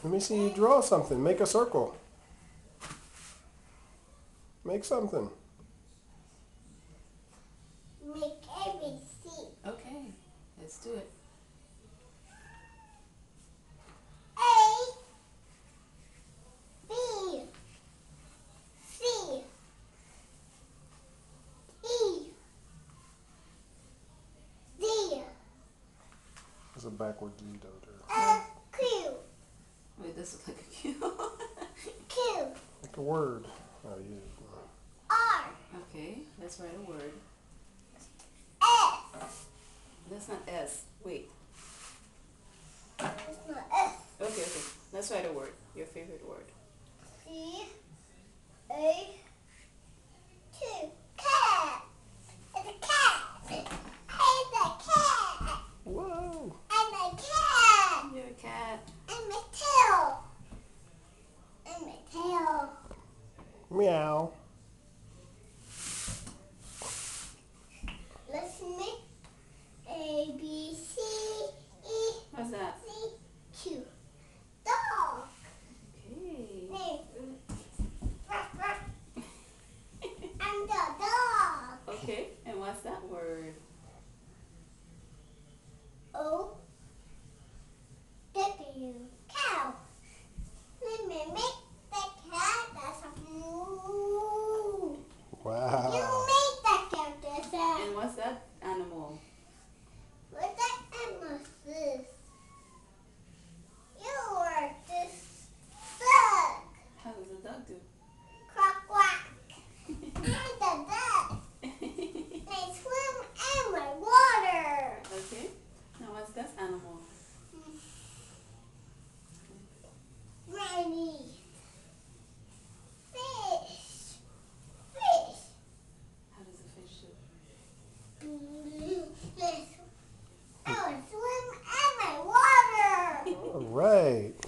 Let me see you draw something. Make a circle. Make something. Make ABC. Okay, let's do it. A, B, C, E, D, It's a backward D, though. F, Q, Wait, this looks like a Q. Q, Like a word. Oh, yeah. R, Okay, let's write a word. S. That's not S. Wait. It's not S. Okay, okay. Let's write a word. Your favorite word. C, A, Q. Cat. It's a cat. It's a cat. Whoa. I'm a cat. You're a cat. I'm a tail. I'm a tail. Meow. Let's make A, B, C, E, What's that? C, Q. Dog. Okay. Name. Ruff, ruff. I'm the dog. Okay, and what's that word? O, W, cow. Let me make the cat. That's a moo. You Wow. make that cat. That's a. And what's that animal? What that animal is? You are this dog. How does a dog do? Quack quack. I'm the dog. I swim in my water. Okay. Now what's this animal? Granny. Fish. Fish. How does a fish do? Fish. I will swim in my water. All right.